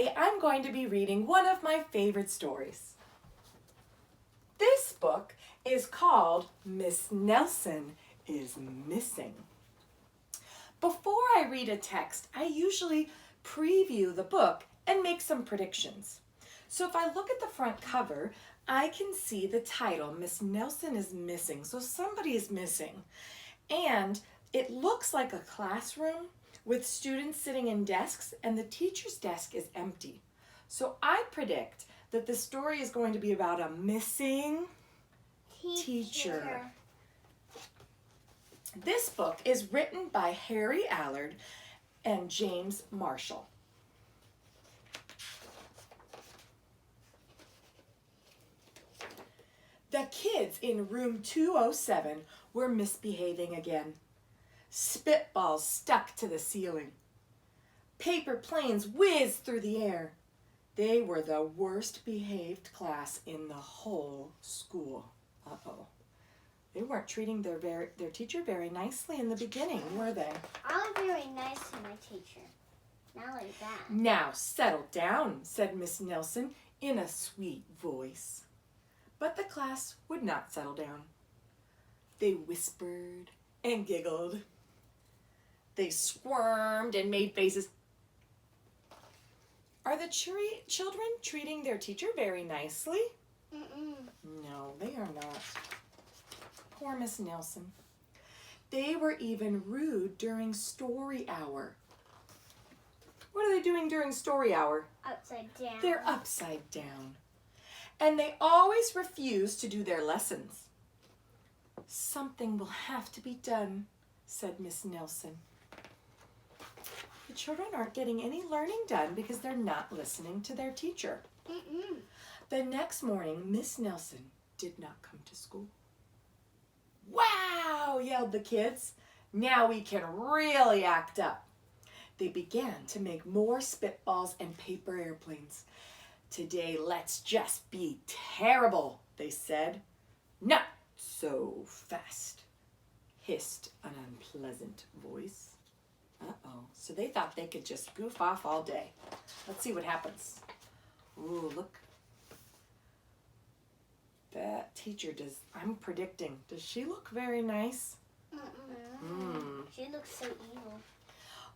Today, I'm going to be reading one of my favorite stories. This book is called Miss Nelson is Missing. Before I read a text, I usually preview the book and make some predictions. So if I look at the front cover, I can see the title, Miss Nelson is Missing. So somebody is missing. And it looks like a classroom with students sitting in desks, and the teacher's desk is empty. So I predict that the story is going to be about a missing teacher. This book is written by Harry Allard and James Marshall. The kids in room 207 were misbehaving again. Spitballs stuck to the ceiling. Paper planes whizzed through the air. They were the worst behaved class in the whole school. Uh-oh. They weren't treating their teacher very nicely in the beginning, were they? I was very nice to my teacher. Not like that. Now settle down, said Miss Nelson in a sweet voice. But the class would not settle down. They whispered and giggled. They squirmed and made faces. Are the children treating their teacher very nicely? No, they are not. Poor Miss Nelson. They were even rude during story hour. What are they doing during story hour? Upside down. They're upside down. And they always refuse to do their lessons. Something will have to be done, said Miss Nelson. The children aren't getting any learning done because they're not listening to their teacher. The next morning, Miss Nelson did not come to school. Wow, yelled the kids. Now we can really act up. They began to make more spitballs and paper airplanes. Today, let's just be terrible, they said. Not so fast, hissed an unpleasant voice. Uh-oh, so they thought they could just goof off all day. Let's see what happens. Ooh, look. That teacher I'm predicting, does she look very nice? She looks so evil.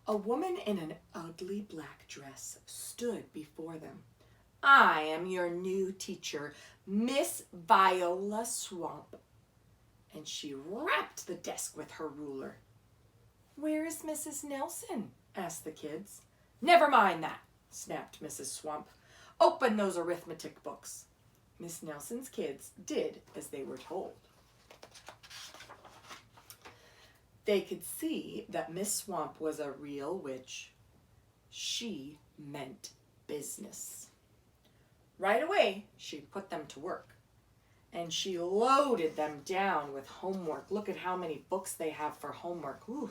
A woman in an ugly black dress stood before them. I am your new teacher, Miss Viola Swamp. And she rapped the desk with her ruler. Where is Mrs. Nelson? Asked the kids. Never mind that, snapped Mrs. Swamp. Open those arithmetic books. Miss Nelson's kids did as they were told. They could see that Miss Swamp was a real witch. She meant business. Right away, she put them to work. And she loaded them down with homework. Look at how many books they have for homework. Ooh.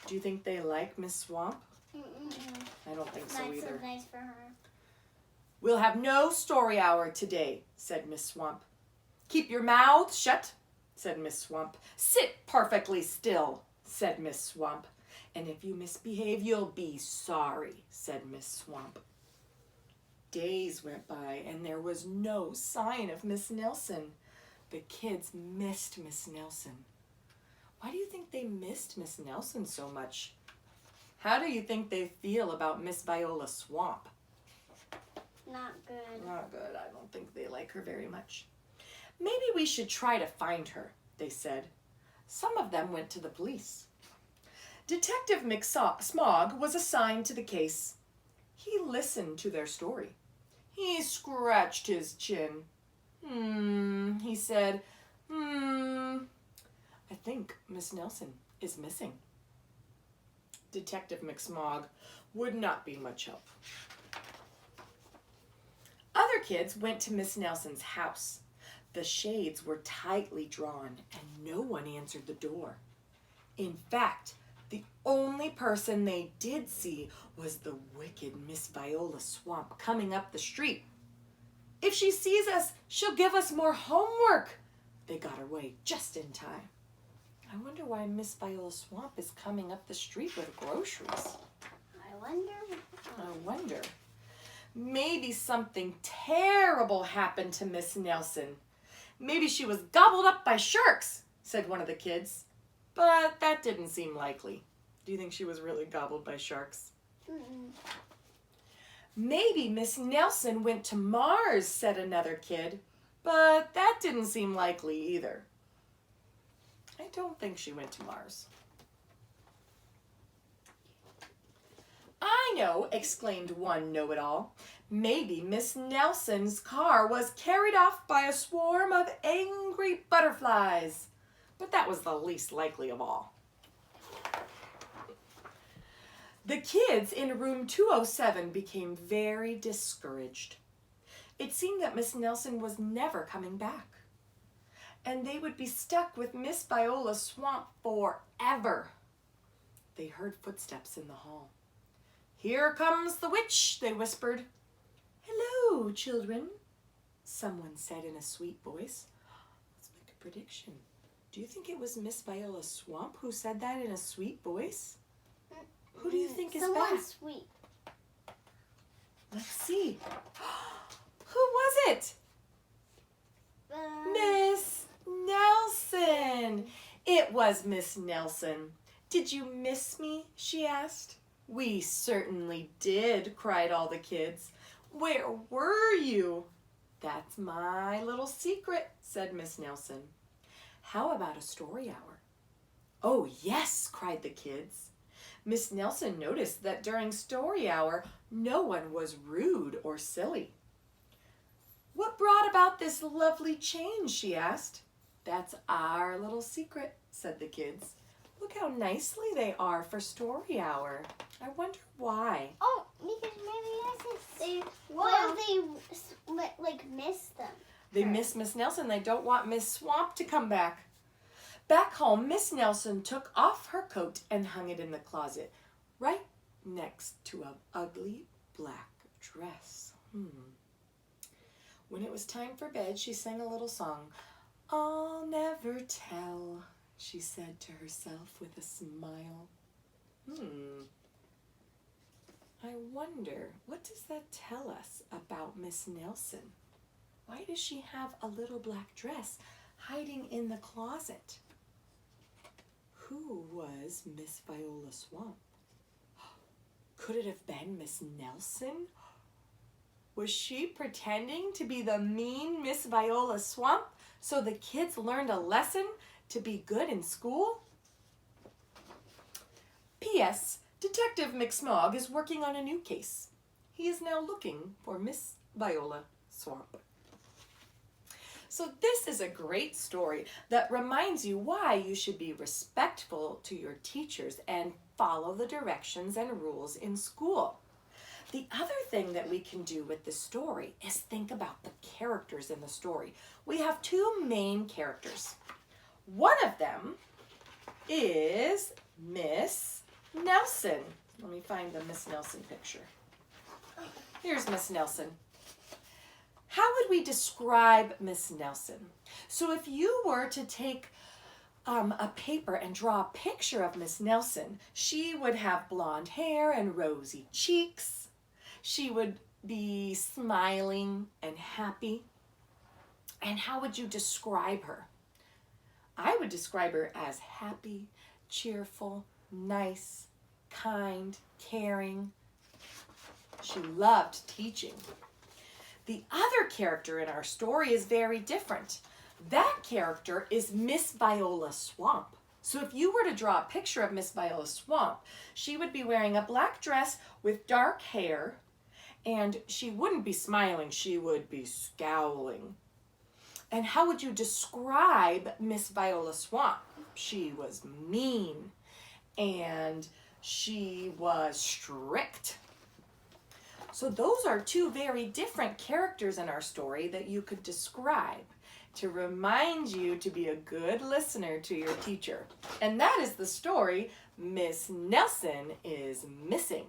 Do you think they like Miss Swamp? I don't think so either. Not so nice for her. We'll have no story hour today, said Miss Swamp. Keep your mouths shut, said Miss Swamp. Sit perfectly still, said Miss Swamp. And if you misbehave, you'll be sorry, said Miss Swamp. Days went by, and there was no sign of Miss Nelson. The kids missed Miss Nelson. Why do you think they missed Miss Nelson so much? How do you think they feel about Miss Viola Swamp? Not good. Not good. I don't think they like her very much. Maybe we should try to find her, they said. Some of them went to the police. Detective Smog was assigned to the case. He listened to their story. He scratched his chin. He said, I think Miss Nelson is missing. Detective McSmog would not be much help. Other kids went to Miss Nelson's house. The shades were tightly drawn and no one answered the door. In fact, the only person they did see was the wicked Miss Viola Swamp coming up the street. If she sees us, she'll give us more homework. They got away just in time. I wonder why Miss Viola Swamp is coming up the street with groceries. I wonder. I wonder. Maybe something terrible happened to Miss Nelson. Maybe she was gobbled up by sharks, said one of the kids. But that didn't seem likely. Do you think she was really gobbled by sharks? Mm-mm. Maybe Miss Nelson went to Mars, said another kid. But that didn't seem likely either. I don't think she went to Mars. I know, exclaimed one know-it-all. Maybe Miss Nelson's car was carried off by a swarm of angry butterflies. But that was the least likely of all. The kids in room 207 became very discouraged. It seemed that Miss Nelson was never coming back, and they would be stuck with Miss Viola's swamp forever. They heard footsteps in the hall. "Here comes the witch," they whispered. "Hello, children," someone said in a sweet voice. Let's make a prediction. Do you think it was Miss Viola Swamp who said that in a sweet voice? Who do you think is Someone back? sweet. Let's see. Who was it? Miss Nelson. It was Miss Nelson. "Did you miss me?" she asked. "We certainly did," cried all the kids. "Where were you?" "That's my little secret," said Miss Nelson. "How about a story hour?" "Oh, yes," cried the kids. Miss Nelson noticed that during story hour, no one was rude or silly. "What brought about this lovely change?" she asked. "That's our little secret," said the kids. "Look how nicely they are for story hour. I wonder why." Oh, because maybe they miss them. They miss Miss Nelson. They don't want Miss Swamp to come back. Back home, Miss Nelson took off her coat and hung it in the closet, right next to an ugly black dress. When it was time for bed, she sang a little song. "I'll never tell," she said to herself with a smile. I wonder, what does that tell us about Miss Nelson? Why does she have a little black dress hiding in the closet? Who was Miss Viola Swamp? Could it have been Miss Nelson? Was she pretending to be the mean Miss Viola Swamp so the kids learned a lesson to be good in school? P.S. Detective McSmog is working on a new case. He is now looking for Miss Viola Swamp. So this is a great story that reminds you why you should be respectful to your teachers and follow the directions and rules in school. The other thing that we can do with this story is think about the characters in the story. We have two main characters. One of them is Miss Nelson. Let me find the Miss Nelson picture. Here's Miss Nelson. How would we describe Miss Nelson? So if you were to take a paper and draw a picture of Miss Nelson, she would have blonde hair and rosy cheeks. She would be smiling and happy. And how would you describe her? I would describe her as happy, cheerful, nice, kind, caring. She loved teaching. The other character in our story is very different. That character is Miss Viola Swamp. So if you were to draw a picture of Miss Viola Swamp, she would be wearing a black dress with dark hair, and she wouldn't be smiling, she would be scowling. And how would you describe Miss Viola Swamp? She was mean, and she was strict. So those are two very different characters in our story that you could describe to remind you to be a good listener to your teacher. And that is the story Miss Nelson is Missing.